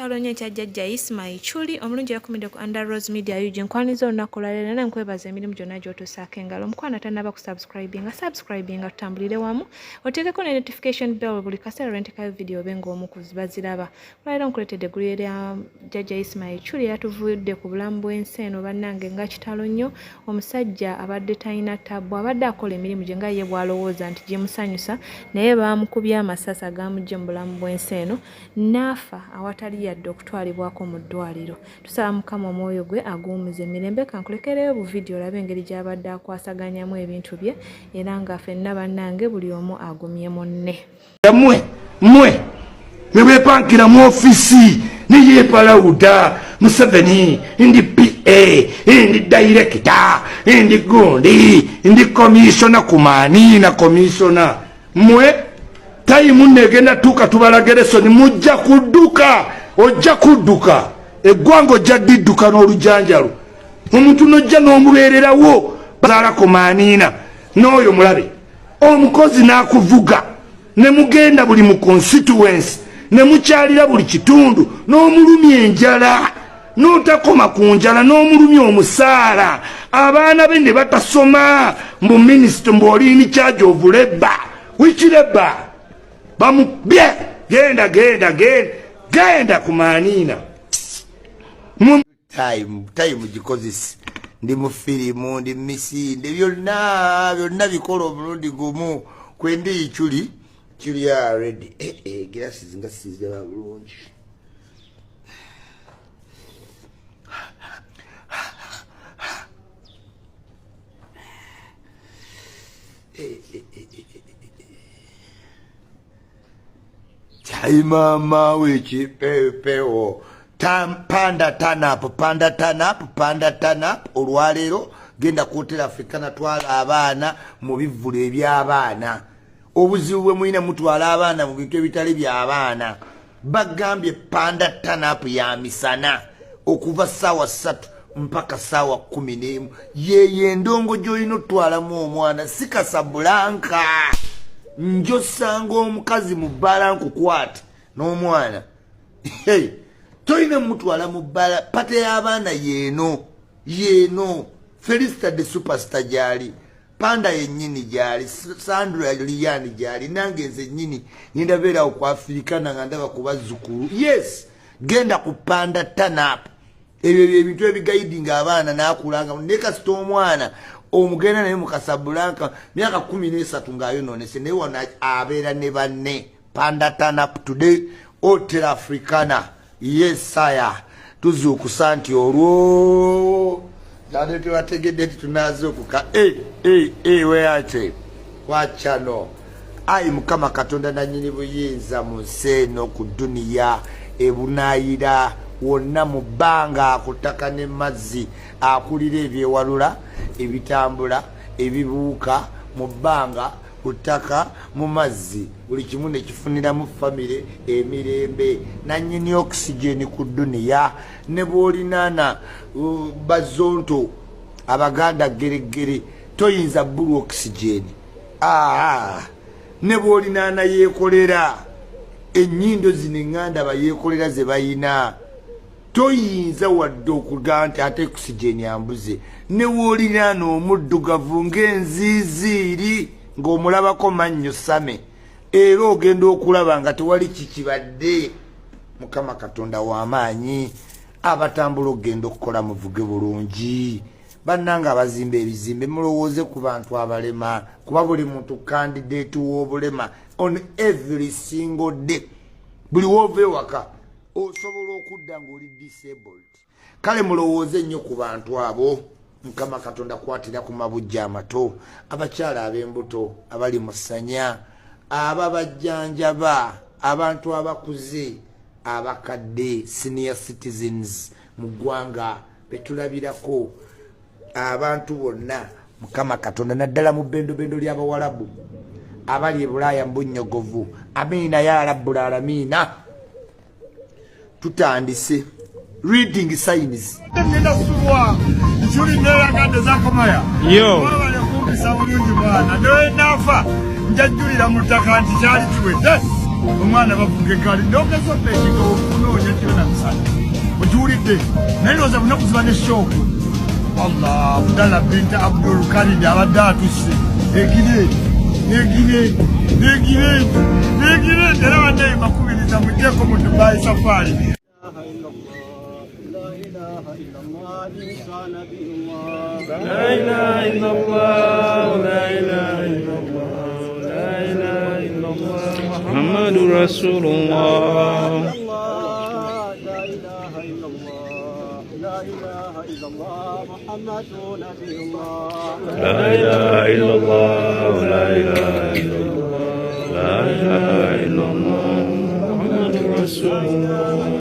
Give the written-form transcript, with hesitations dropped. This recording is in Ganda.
Kitalo nnyo ekya Jjaja Isma Ichulli omulungi yakumidde ku Under Rose Media yuji nkwaniza olunaku olwaleero era nkwebaza emirimu gyonna gy'otuusaako engalo omukwana tannaba subscribinga tutambulire wamu oteekeko ne notification bell buli kaseera lwe ntekayo video obe ng'omu ku baziraba. Olwaleero nkuleetedde eggulu erya Jjaja Isma Ichulli yatuvudde ku bulamu bw'ensi eno bannange nga Kitalo nnyo omusajja abadde talina tabbu abadde akola emirimu gye nga ye bw'alowooza nti gimusanyusa naye baamukubye amasasi agaamugye mu bulamu bw'ensi eno n'afa awatali yadde okutwalibwako mu ddwaliro. Tusaba Mukama omwoyo gwe aguwummuze emirembe. Kankulekereyo bu video olabe engeri gy'abadde akwasaganyamu ebintu bye era nga ffenna bannange buli omu agumye munne. Mwe bepankira mu ofisi niyeepalawuda Museveni ndi PA ndi director ndi gundi ndi commissioner kumanina commissioner mwe tayimu negenda tuka tubalageresoni mujja kudduka ojja kudduka eggwanga ojja didduka n'olujanjalo omuntu nojja n'omubeererawo bazaalako maaniina n'oyo mulabe omukozi n'akuvuga ne mugenda buli mu constituency ne mukyalira buli kitundu n'omulumya enjala n'otakoma ku njala n'omulumya omusaala abaana be ne batasoma mu minisito mbw'olini charge of labor wikireba bamubye genda kumanina time gikozesi ndi mu firimu ndi misinde byonna bikola omulundi gumu kwendi Ichulli kiri already glasses nga sizera bulungi mama wekipepeo panda turn up olwaleero genda kuotera Africana twala abaana mu bivvulo eby'abaana obuzibu bwe mulina mutwala abaana mu bintu ebitali by'abaana bagambye panda turn up ya misana okuva ssaawa 3 mpaka ssaawa 11 yeye endongo gy'olina otwalamu omwana si Casablanca njo sanga omukazi mu bbala nkukwata n'omwana tolina mutwala mu bbala pate y'abaana yeeno Felista de superstar gyali panda yennyini gyali Sandra Liyani gyali nange nze nnyini nindabeerawo ku Africana nga ndaba ku bazzukulu yes genda ku panda turn up ebyo ebintu ebigayidinga abaana n'akulanga ne kasita omwana omugenda naye mu Casablanca myaka 13 ng'ayonoonese naye wano abeera ne banne panda turn up today hotel Africana yes saya tuzuukusa nti olwo dade tebategedde nti tunaazuukuka weate wachano ayi Mukama Katonda nannyini buyinza mu nsi eno ku duniya ebunaayira wonna mu bbanga akutaka ne mazzi akulira ebyewalula ebitambula ebibuuka mu bbanga kutaka mu mazzi buli kimu ne kifuniramu famire emirembe nannyini oxygen ku duniya ne bw'olinaana bazonto abaganda geregere toyinza bulu oxygen ne bw'olinaana yeekolera ennyindo zino eŋŋanda bayeekolera ze bayina toyinza wadde okugaa nti ate oxygen yambuze ne bw'olinaana omuddugavu ng'enziiziiri ng'omulabako mannyo same era ogenda okulaba nga tewali kikibadde. Mukama Katonda w'amaanyi abatambula ogenda okukola muvuge bulungi bannanga abazimba ebizimbe mulowooze ku bantu abalema kuba buli muntu candidate w'obulema on every single day buli woova ewaka osobola okudda ng'oli disabled kale mulowooze nnyo ku bantu abo. Mukama Katonda kwatira ku mabujja amato abakyala ab'embuto abali mu ssanya ababajjanjaba abantu abakuze abakadde senior citizens mu ggwanga betulabirako abantu bonna. Mukama Katonda naddala mu bendobendo ly'abawalabu abali e Bulaaya mbunyogovu amiina ya rabbul alamiina. Tutandise reading signs. Ichulli nera gande zakomaya yo wale kumbisa bulungi bwana ndoye nafa njajulira mutaka nti kyali kiwedde omwana bavuge kali ndokeso peki ko kunoonya kyona tuvudde naye ndowooza bunaku ziba ne shooku allah abdallah binta abdul kalidi abadde atuse egire era bannaye makubiriza mujjeko mu dubai safari لا إله إلا الله لا إله إلا الله لا إله إلا الله محمد رسول الله لا إله إلا الله لا إله إلا الله محمد نبي الله لا إله إلا الله لا إله إلا الله لا إله إلا الله محمد رسول الله